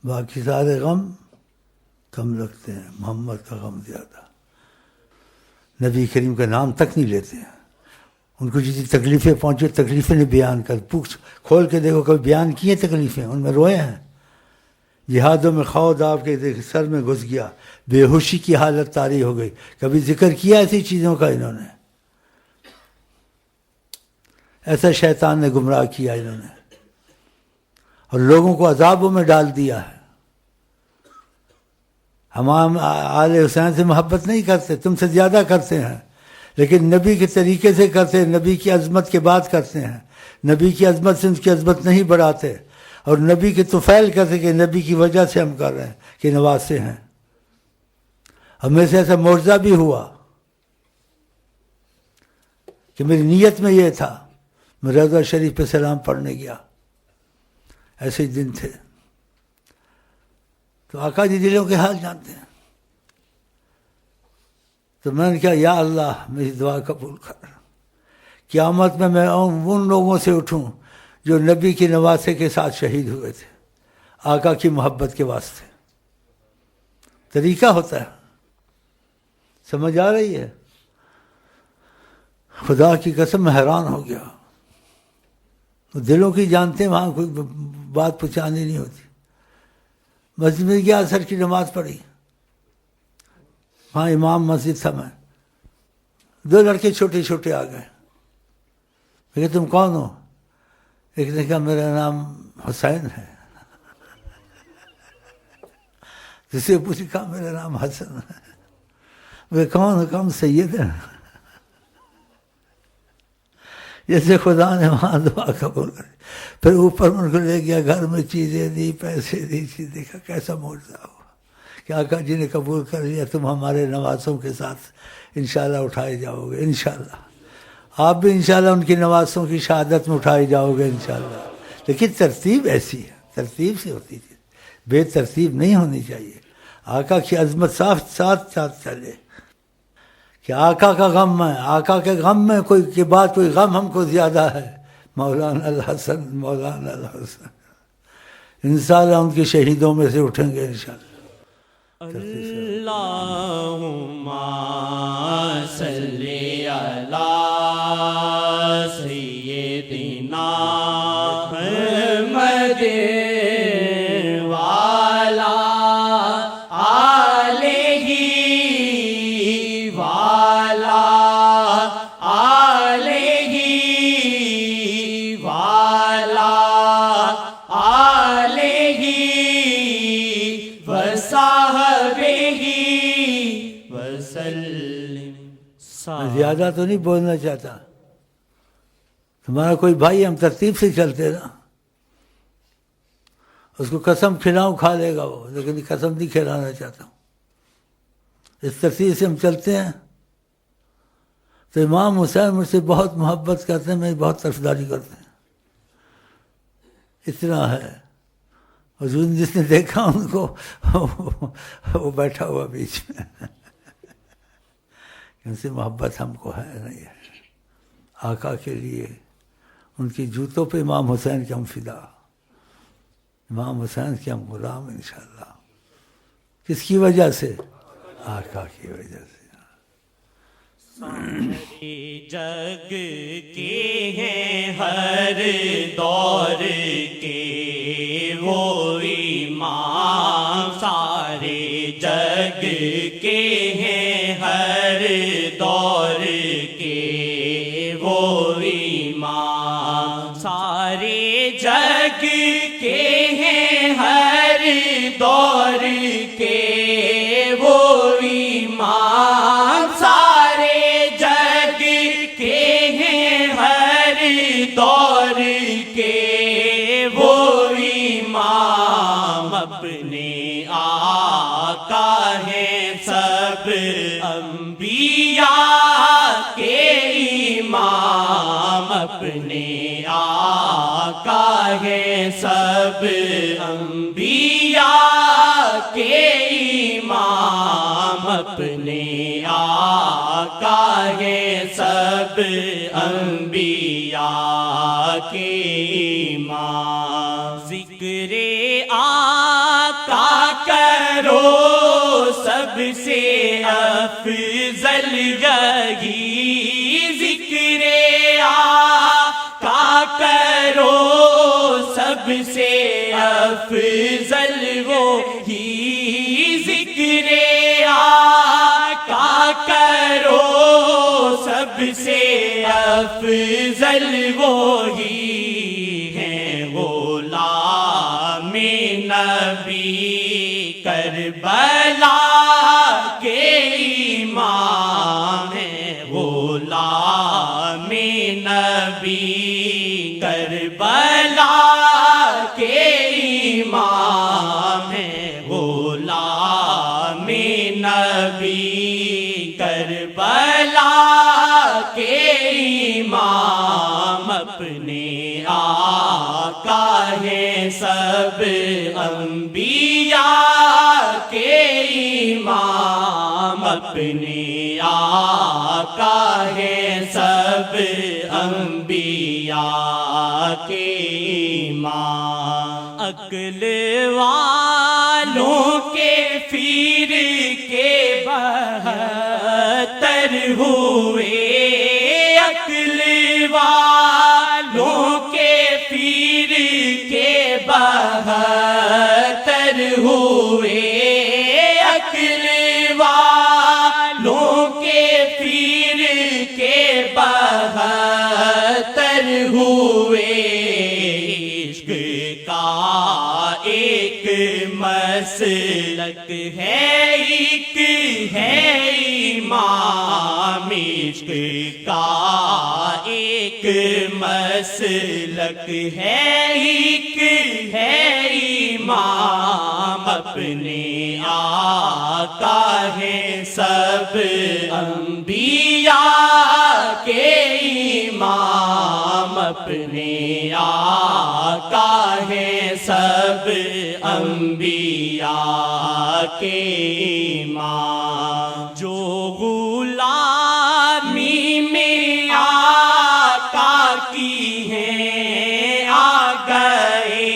باقی سارے غم کم لگتے ہیں، محمد کا غم زیادہ. نبی کریم کا نام تک نہیں لیتے ہیں. ان کو جتنی تکلیفیں پہنچے تکلیفیں نہیں بیان کر، پوچھ کھول کے دیکھو کبھی بیان کی ہیں تکلیفیں؟ ان میں روئے ہیں. جہادوں میں خود آپ کے سر میں گھس گیا، بے ہوشی کی حالت طاری ہو گئی، کبھی ذکر کیا ایسی چیزوں کا انہوں نے؟ ایسا شیطان نے گمراہ کیا انہوں نے، اور لوگوں کو عذابوں میں ڈال دیا ہے. ہم آل حسین سے محبت نہیں کرتے، تم سے زیادہ کرتے ہیں، لیکن نبی کے طریقے سے کرتے ہیں، نبی کی عظمت کے بعد کرتے ہیں. نبی کی عظمت سے ان کی عظمت نہیں بڑھاتے، اور نبی کے طفیل کرتے کہ نبی کی وجہ سے ہم کر رہے ہیں کہ نواسے ہیں. ہمیں سے ایسا معجزہ بھی ہوا کہ میری نیت میں یہ تھا، میں روضہ شریف پہ سلام پڑھنے گیا، ایسے ہی دن تھے. تو آقا جی دلوں کے حال جانتے ہیں. تو میں نے کہا یا اللہ میری دعا قبول کر، قیامت میں ان لوگوں سے اٹھوں جو نبی کے نواسے کے ساتھ شہید ہوئے تھے، آقا کی محبت کے واسطے. طریقہ ہوتا ہے، سمجھ آ رہی ہے؟ خدا کی قسم میں حیران ہو گیا. دلوں کی جانتے ہیں، وہاں کوئی بات پہنچانی نہیں ہوتی. مسجد میں گیا، عصر کی نماز پڑھی، وہاں امام مسجد تھا. میں 2 لڑکے چھوٹے چھوٹے آ گئے. کہ تم کون ہو؟ ایک نے کہا میرا نام حسین ہے. دوسرے پوچھا کہا میرا نام حسن ہے. وہ کون کم سید ہے. جیسے خدا نے وہاں دعا قبول کری. پھر اوپر ان کو لے گیا، گھر میں چیزیں دی، پیسے دی، چیز دیکھا کیسا معجزہ ہوا کہ آقا جی نے قبول کر لیا، تم ہمارے نواسوں کے ساتھ انشاءاللہ اٹھائے جاؤ گے. انشاءاللہ آپ بھی انشاءاللہ ان کی نواسوں کی شہادت میں اٹھائے جاؤ گے انشاءاللہ. لیکن ترتیب ایسی ہے، ترتیب سے ہوتی تھی، بے ترتیب نہیں ہونی چاہیے. آقا کی عظمت ساتھ ساتھ چلے کہ آقا کا غم ہے، آقا کے غم میں کوئی کے بعد کوئی غم ہم کو زیادہ ہے. مولانا الحسن، مولانا الحسن انشاءاللہ ان کے شہیدوں میں سے اٹھیں گے انشاءاللہ. اللہم صلی علی سیدنا محمد والا آلہ والا آلہ والا آلہ وصحبہ وسلم. میں زیادہ تو نہیں بولنا چاہتا، تمہارا کوئی بھائی، ہم ترتیب سے چلتے نا. اس کو قسم کھلاؤں کھا لے گا وہ، لیکن قسم نہیں کھلانا چاہتا ہوں. اس ترتیب سے ہم چلتے ہیں. تو امام حسین مجھ سے بہت محبت کرتے ہیں، میری بہت طرفداری کرتے ہیں. اتنا ہے. حضور جس نے دیکھا ان کو وہ بیٹھا ہوا بیچ میں. ان سے محبت ہم کو ہے نہیں ہے. آقا کے لیے ان کی جوتوں پہ امام حسین کے ہم فدا، امام حسین کے ہم غلام انشاءاللہ. کس کی وجہ سے؟ آقا کی وجہ سے. سارے جگ کے ہیں ہر دور کے وہ امام، سارے جگ کے ہیں ہر دور کے وہ امام، سارے جگ کے ہیں ہر دور کے وہ امام، سارے جگ کے ہیں ہر دور کے وہ امام. اپنے آقا ہیں سب انبیاء کے امام، اپنے آقا ہیں سب انبیاء کے امام، اپنے آقا ہیں سب انبیاء کے امام. ذکر آقا کرو سب سے افضل یہی ذکر آقا کرو سب سے افضل وہی ذکر آقا کرو سب سے افضل وہی ہے غلام نبی کربلا کے امام ہے غلام نبی کربلا کے امام ہے غلام نبی کربلا کے امام اپنے آقا ہے سب انبیاء کے امام اپنے آقا ہے سب انبیاء کے امام عقل والوں کے پھر کے بہتر ہوئے عقل والوں کے پھر کے بہتر ہوئے عقل والوں کے پھر کے بہتر ہوئے عشق کا ایک مسلک ہے ایک ہے امام عشق کا ایک مسلک ہے ایک ہے امام اپنے آقا ہے سب انبیاء کے امام اپنے آقا ہے سب انبیاء کے امام جو غلامی میں آقا کی ہیں آ گئے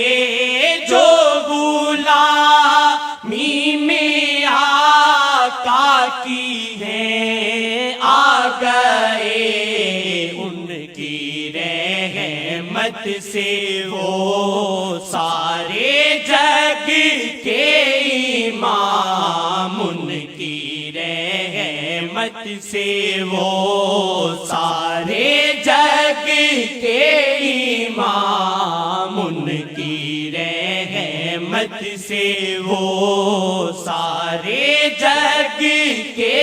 جو غلامی میں آقا کی ہیں آ گئے ان کی رحمت سے وہ سارے جگ کے امام ان کی رحمت سے وہ سارے جگ کے امام ان کی رحمت سے وہ سارے جگ کے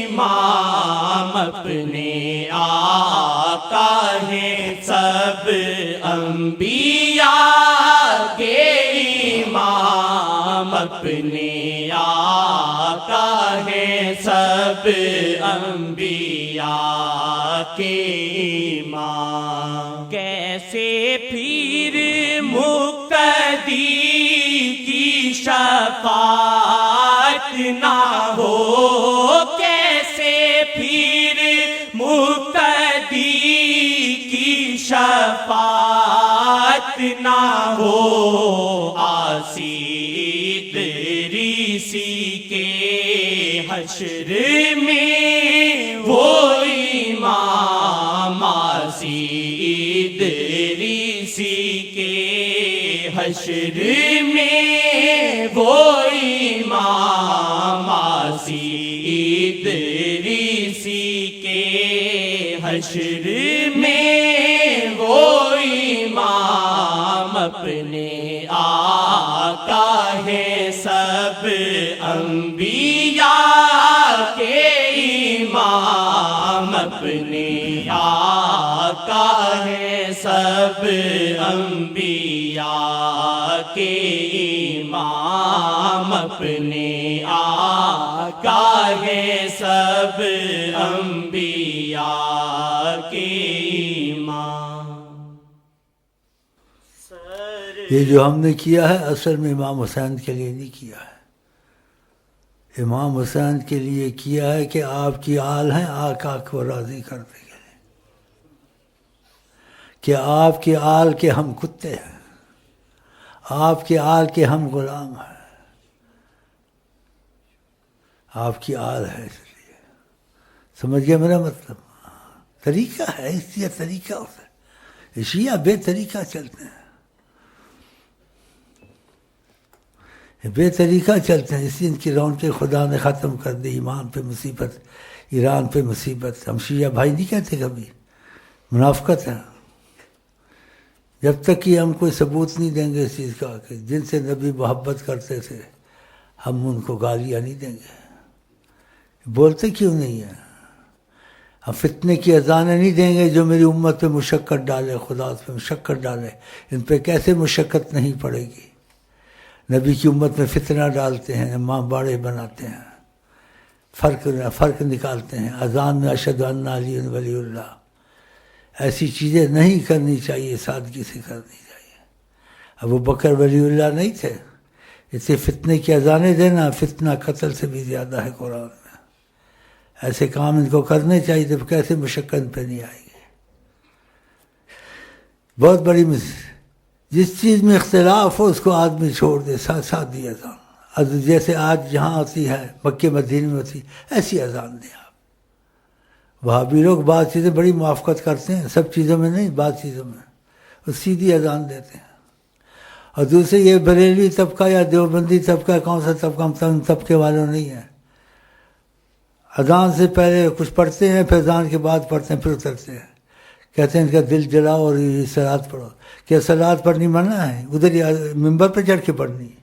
امام اپنے آقا ہے سب انبیاء کے امام اپنے آقا ہے سب انبیاء کے امام کیسے پھر مقتدی کی شفاعت نہ ہو کیسے پھر مقتدی کی شفاعت نہ ہو آسی ادریسی کے حشر میں وہ امام آسی ادریسی کے حشر میں وہ امام آسی ادریسی کے حشر میں وہ امام اپنے آقا ہے سب انبیاء کے امام اپنے آقا ہے سب انبیاء کے امام اپنے آقا ہے سب انبیاء کے امام یہ جو ہم نے کیا ہے اصل میں امام حسین کے لیے نہیں کیا ہے، امام حسین کے لیے کیا ہے کہ آپ کی آل ہیں آقا کو راضی کرنے کے لیے، کہ آپ کی آل کے ہم کتے ہیں، آپ کے آل کے ہم غلام ہیں، آپ کی آل ہے، اس لیے سمجھ گیا میرا مطلب؟ طریقہ ہے، اس لیے طریقہ ہوتا ہے. شیعہ بے طریقہ چلتے ہیں، بے طریقہ چلتے ہیں، اس لیے ان کی رونقیں خدا نے ختم کر دی. ایمان پہ مصیبت، ایران پہ مصیبت. ہم شیعہ بھائی نہیں کہتے کبھی، منافقت ہے. جب تک کہ ہم کوئی ثبوت نہیں دیں گے اس چیز کا کہ جن سے نبی محبت کرتے تھے، ہم ان کو گالیاں نہیں دیں گے. بولتے کیوں نہیں ہیں؟ ہم فتنے کی اذانیں نہیں دیں گے جو میری امت پہ مشقت ڈالے، خدا اس پہ مشقت ڈالے. ان پہ کیسے مشقت نہیں پڑے گی؟ نبی کی امت میں فتنہ ڈالتے ہیں، ماں باڑے بناتے ہیں، فرق نکالتے ہیں. اذان میں اشہد ان علی ولی اللہ، ایسی چیزیں نہیں کرنی چاہیے، سادگی سے کرنی چاہیے. ابو بکر ولی اللہ نہیں تھے؟ اسے فتنے کی اذانیں دینا فتنہ قتل سے بھی زیادہ ہے قرآن میں. ایسے کام ان کو کرنے چاہیے، تو کیسے مشقت پہ نہیں آئے گی؟ بہت بڑی جس چیز میں اختلاف ہو اس کو آدمی چھوڑ دے، ساتھ ساتھ دی اذان. جیسے آج جہاں ہوتی ہے مکے مدینے میں ہوتی، ایسی اذان دیں آپ. وہابی لوگ بعض چیزیں بڑی موافقت کرتے ہیں، سب چیزوں میں نہیں، بعض چیزوں میں وہ سیدھی اذان دیتے ہیں. اور دوسرے یہ بریلوی طبقہ یا دیوبندی طبقہ، کون سا طبقہ، ہم طبقے والوں نہیں ہیں. اذان سے پہلے کچھ پڑھتے ہیں، پھر اذان کے بعد پڑھتے ہیں، پھر اترتے ہیں. کہتے ہیں ان کا دل جلاؤ اور یہ صلوات پڑھو. کیا صلوات پڑھنی منع ہے؟ ادھر ممبر پہ چڑھ کے پڑھنی ہے.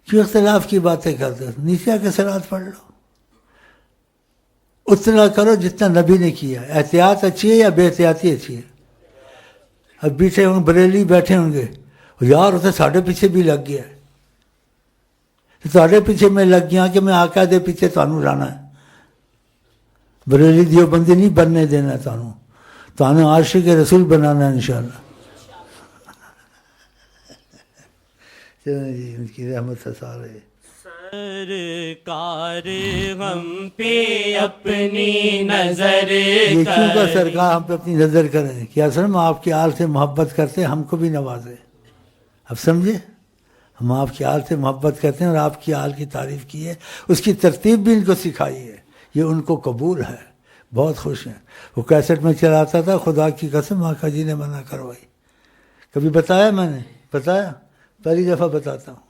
کیوں اختلاف کی باتیں کرتے ہو؟ نیچے آ کے صلوات پڑھ لو. اتنا کرو جتنا نبی نے کیا. احتیاط اچھی ہے یا بے احتیاطی اچھی ہے؟ اب بیٹھے ہوں بریلی بیٹھے ہوں گے، یار اسے ساڑھے پیچھے بھی لگ گیا ہے، ساڑھے پیچھے میں لگ گیا کہ میں آقا دے پیچھے تانوں لانا ہے. بریلی دیوبندی نہیں بننے دینا، تانوں عاشق رسول بنانا ہے انشاءاللہ. چلیں جی، ان کی رحمت سے سارے. سرکار ہم پہ اپنی نظر یہ کیوں کا سرکار ہم پہ اپنی نظر کریں؟ کہ اصل ہم آپ کی آل سے محبت کرتے ہیں، ہم کو بھی نوازے. اب سمجھے؟ ہم آپ کی آل سے محبت کرتے ہیں اور آپ کی آل کی تعریف کی ہے، اس کی ترتیب بھی ان کو سکھائی ہے. یہ ان کو قبول ہے، بہت خوش ہیں. وہ کیسٹ میں چلاتا تھا، خدا کی قسم آقا جی نے منع کروائی. کبھی بتایا میں نے؟ بتایا؟ پہلی دفعہ بتاتا ہوں.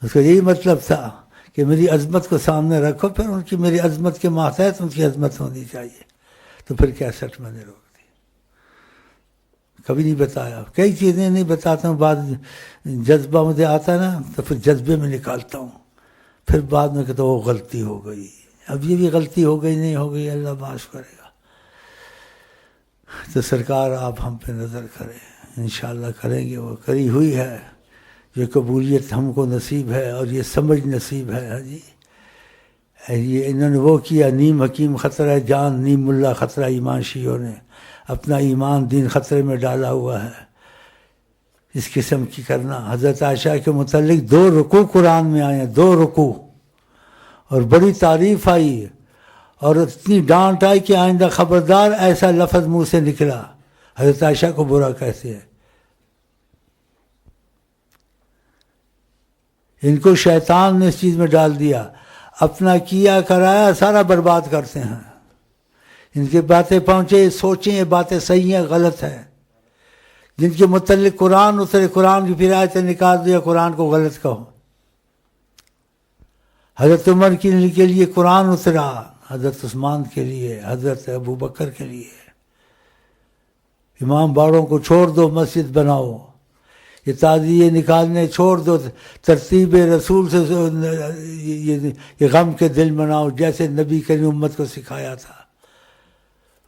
اس کا یہی مطلب تھا کہ میری عظمت کو سامنے رکھو، پھر ان کی میری عظمت کے ماتحت ان کی عظمت ہونی چاہیے. تو پھر کیسٹ میں نے روک دی. کبھی نہیں بتایا. کئی چیزیں نہیں بتاتا ہوں، بعد جذبہ مجھے آتا ہے نا تو پھر جذبے میں نکالتا ہوں، پھر بعد میں کہتا وہ غلطی ہو گئی. اب یہ بھی غلطی ہو گئی، نہیں ہو گئی، اللہ معاف کرے گا. تو سرکار آپ ہم پہ نظر کریں، انشاءاللہ کریں گے. وہ کری ہوئی ہے. یہ قبولیت ہم کو نصیب ہے اور یہ سمجھ نصیب ہے. ہاں جی، یہ انہوں نے وہ کیا، نیم حکیم خطرہ جان، نیم ملا خطرہ ایمان. شیعوں نے اپنا ایمان دین خطرے میں ڈالا ہوا ہے. اس قسم کی کرنا. حضرت عائشہ کے متعلق 2 رکوع قرآن میں آئے ہیں، 2 رکوع، اور بڑی تعریف آئی اور اتنی ڈانٹ آئی کہ آئندہ خبردار ایسا لفظ منہ سے نکلا. حضرت عائشہ کو برا کیسے ہے؟ ان کو شیطان نے اس چیز میں ڈال دیا، اپنا کیا کرایا سارا برباد کرتے ہیں. ان کی باتیں پہنچے، سوچیں یہ باتیں صحیح ہیں غلط ہیں. جن کے متعلق قرآن اترے، قرآن کی پھر آیتیں نکال دیا، قرآن کو غلط کہو. حضرت عمر کے لیے قرآن اترا، حضرت عثمان کے لیے، حضرت ابو بکر کے لیے. امام باڑوں کو چھوڑ دو، مسجد بناؤ. یہ تعزیے نکالنے چھوڑ دو، ترتیب رسول سے یہ غم کے دل مناؤ جیسے نبی کریم امت کو سکھایا تھا.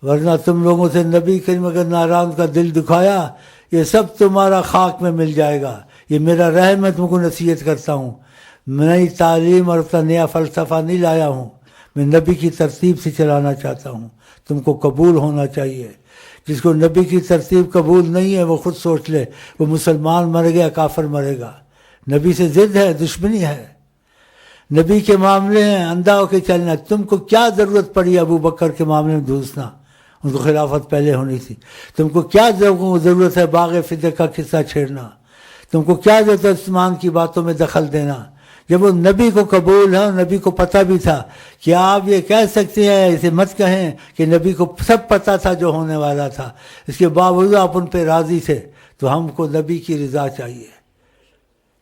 ورنہ تم لوگوں سے نبی کریم اگر ناراض کا دل دکھایا، یہ سب تمہارا خاک میں مل جائے گا. یہ میرا رحم ہے، تم کو نصیحت کرتا ہوں. نئی تعلیم اور اپنا نیا فلسفہ نہیں لایا ہوں، میں نبی کی ترتیب سے چلانا چاہتا ہوں. تم کو قبول ہونا چاہیے. جس کو نبی کی ترتیب قبول نہیں ہے وہ خود سوچ لے، وہ مسلمان مر گیا کافر مرے گا. نبی سے ضد ہے، دشمنی ہے. نبی کے معاملے ہیں اندھا ہو کے چلنا. تم کو کیا ضرورت پڑی ابو بکر کے معاملے میں دھوسنا؟ ان کو خلافت پہلے ہونی تھی. تم کو کیا ضرورت ہے باغ فدق کا قصہ چھیڑنا؟ تم کو کیا دیتا عثمان کی باتوں میں دخل دینا؟ جب وہ نبی کو قبول ہے، نبی کو پتہ بھی تھا کہ آپ یہ کہہ سکتے ہیں، اسے مت کہیں کہ نبی کو سب پتہ تھا جو ہونے والا تھا، اس کے باوجود آپ ان پہ راضی تھے، تو ہم کو نبی کی رضا چاہیے،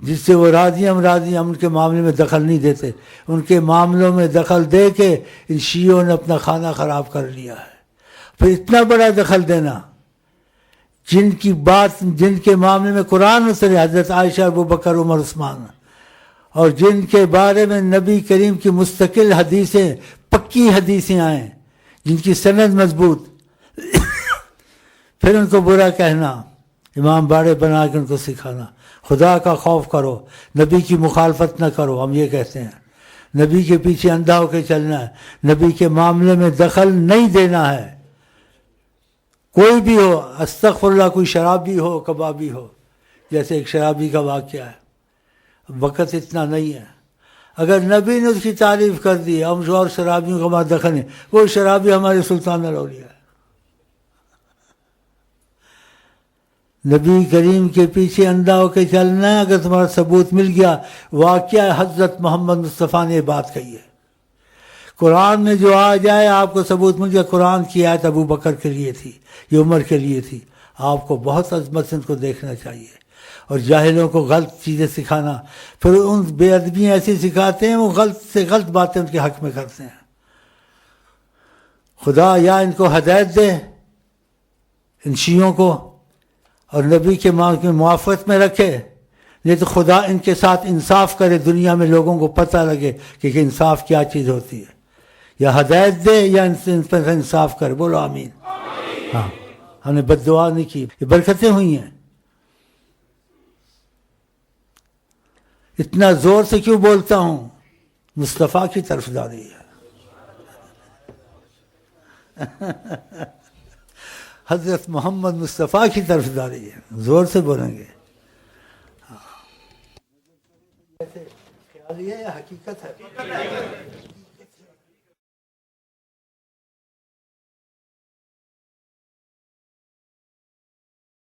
جس سے وہ راضی ہم راضی، ہم ان کے معاملے میں دخل نہیں دیتے۔ ان کے معاملوں میں دخل دے کے ان شیعوں نے اپنا کھانا خراب کر لیا ہے۔ پھر اتنا بڑا دخل دینا، جن کی بات، جن کے معاملے میں قرآن اترے، حضرت عائشہ، ابوبکر، عمر، عثمان، اور جن کے بارے میں نبی کریم کی مستقل حدیثیں، پکی حدیثیں آئیں، جن کی سند مضبوط، پھر ان کو برا کہنا، امام باڑے بنا کے ان کو سکھانا۔ خدا کا خوف کرو، نبی کی مخالفت نہ کرو، ہم یہ کہتے ہیں۔ نبی کے پیچھے اندھا ہو کے چلنا ہے، نبی کے معاملے میں دخل نہیں دینا ہے، کوئی بھی ہو، استغفر اللہ، کوئی شرابی ہو، کبابی ہو، جیسے ایک شرابی کا واقعہ ہے، وقت اتنا نہیں ہے، اگر نبی نے اس کی تعریف کر دی، ہم اور شرابیوں کا ہمارا دخل نہیں، وہ شرابی ہمارے سلطان الاولیاء ہے۔ نبی کریم کے پیچھے اندھا ہو کے چلنا ہے۔ اگر تمہارا ثبوت مل گیا، واقعہ حضرت محمد مصطفیٰ نے یہ بات کہی ہے، قرآن میں جو آ جائے، آپ کو ثبوت مل گیا، قرآن کی آیت ابو بکر کے لیے تھی، یہ عمر کے لیے تھی، آپ کو بہت عظمت سے ان کو دیکھنا چاہیے۔ اور جاہلوں کو غلط چیزیں سکھانا، پھر ان بے ادبیاں ایسی سکھاتے ہیں، وہ غلط سے غلط باتیں ان کے حق میں کرتے ہیں۔ خدا یا ان کو ہدایت دے، ان شیعوں کو، اور نبی کے موافقت میں رکھے، نہیں تو خدا ان کے ساتھ انصاف کرے، دنیا میں لوگوں کو پتہ لگے کہ انصاف کیا چیز ہوتی ہے، یا ہدایت دے یا ان پر انصاف کرے۔ بولو آمین۔ ہاں، ہم نے بد دعا نہیں کی، یہ برکتیں ہوئی ہیں۔ اتنا زور سے کیوں بولتا ہوں؟ مصطفیٰ کی طرفداری ہے، حضرت محمد مصطفیٰ کی طرفداری ہے، زور سے بولیں گے۔ خیال یہ ہے، حقیقت ہے۔